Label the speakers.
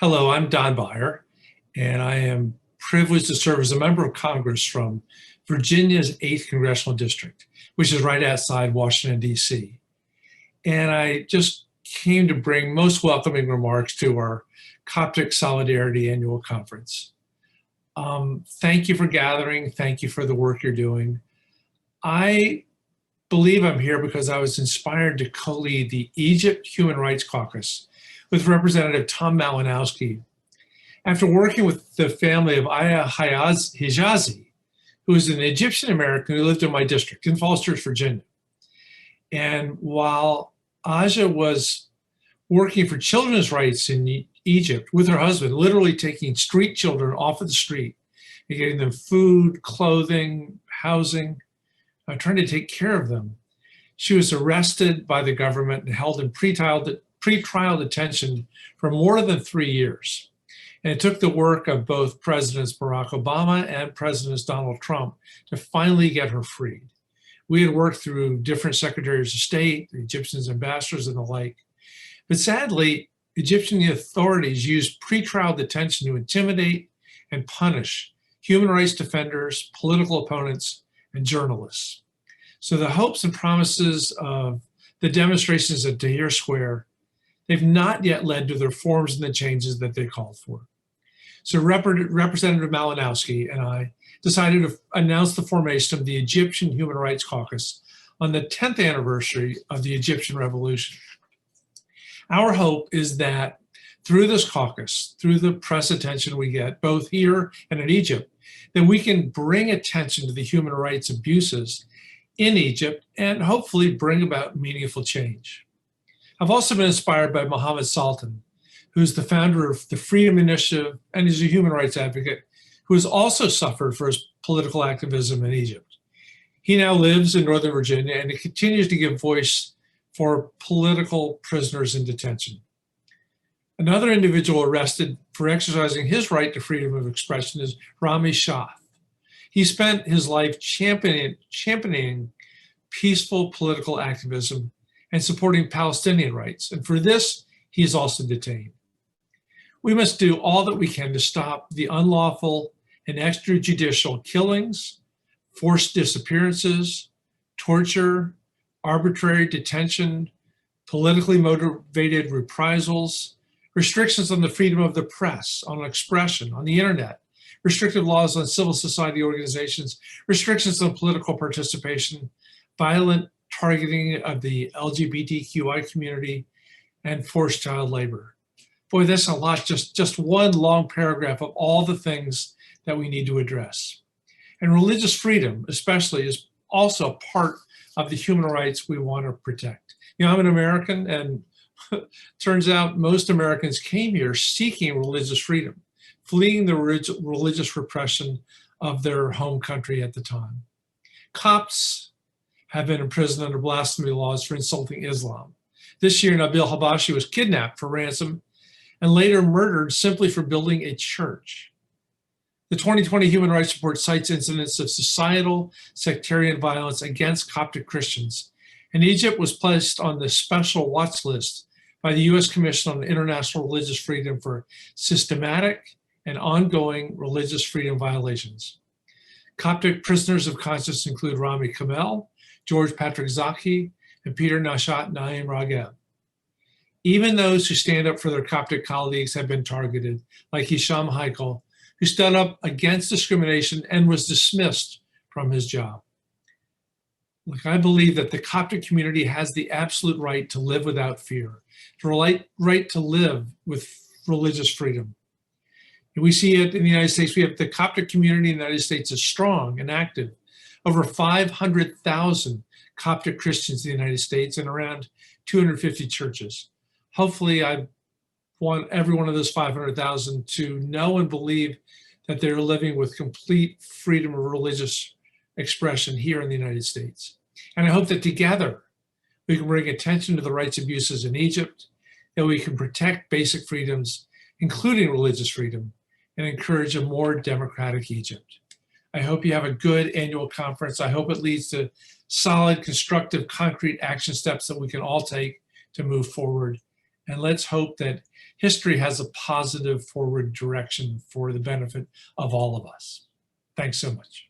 Speaker 1: Hello, I'm Don Beyer, and I am privileged to serve as a member of Congress from Virginia's 8th Congressional District, which is right outside Washington, D.C. And I just came to bring most welcoming remarks to our Coptic Solidarity Annual Conference. Thank you for gathering. Thank you for the work you're doing. I believe I'm here because I was inspired to co-lead the Egypt Human Rights Caucus with Representative Tom Malinowski after working with the family of Aya Hijazi, who is an Egyptian American who lived in my district in Falls Church, Virginia. And while Aja was working for children's rights in Egypt with her husband, literally taking street children off of the street and getting them food, clothing, housing, trying to take care of them, she was arrested by the government and held in pretrial detention for more than 3 years. And it took the work of both Presidents Barack Obama and Presidents Donald Trump to finally get her freed. We had worked through different secretaries of state, the Egyptian ambassadors and the like. But sadly, Egyptian authorities used pretrial detention to intimidate and punish human rights defenders, political opponents, and journalists. So the hopes and promises of the demonstrations at Tahrir Square, they've not yet led to the reforms and the changes that they called for. So Representative Malinowski and I decided to announce the formation of the Egyptian Human Rights Caucus on the 10th anniversary of the Egyptian Revolution. Our hope is that through this caucus, through the press attention we get, both here and in Egypt, that we can bring attention to the human rights abuses in Egypt and hopefully bring about meaningful change. I've also been inspired by Mohammed Sultan, who's the founder of the Freedom Initiative and is a human rights advocate who has also suffered for his political activism in Egypt. He now lives in Northern Virginia and he continues to give voice for political prisoners in detention. Another individual arrested for exercising his right to freedom of expression is Rami Shah. He spent his life championing peaceful political activism and supporting Palestinian rights. And for this, he is also detained. We must do all that we can to stop the unlawful and extrajudicial killings, forced disappearances, torture, arbitrary detention, politically motivated reprisals, restrictions on the freedom of the press, on expression, on the internet, restrictive laws on civil society organizations, restrictions on political participation, violent targeting of the LGBTQI community, and forced child labor. Boy, that's a lot, just one long paragraph of all the things that we need to address. And religious freedom, especially, is also a part of the human rights we want to protect. You know, I'm an American, and turns out most Americans came here seeking religious freedom, fleeing the religious repression of their home country at the time. Copts have been imprisoned under blasphemy laws for insulting Islam. This year, Nabil Habashi was kidnapped for ransom and later murdered simply for building a church. The 2020 Human Rights Report cites incidents of societal sectarian violence against Coptic Christians, and Egypt was placed on the special watch list by the U.S. Commission on International Religious Freedom for systematic and ongoing religious freedom violations. Coptic prisoners of conscience include Rami Kamel, George Patrick Zaki, and Peter Nashat Naim Rageb. Even those who stand up for their Coptic colleagues have been targeted, like Hisham Heikel, who stood up against discrimination and was dismissed from his job. Look, I believe that the Coptic community has the absolute right to live without fear, the right to live with religious freedom. And we see it in the United States. We have the Coptic community in the United States is strong and active. Over 500,000 Coptic Christians in the United States and around 250 churches. Hopefully, I want every one of those 500,000 to know and believe that they're living with complete freedom of religious expression here in the United States. And I hope that together we can bring attention to the rights abuses in Egypt, that we can protect basic freedoms, including religious freedom, and encourage a more democratic Egypt. I hope you have a good annual conference. I hope it leads to solid, constructive, concrete action steps that we can all take to move forward And let's hope that history has a positive forward direction for the benefit of all of us. Thanks so much.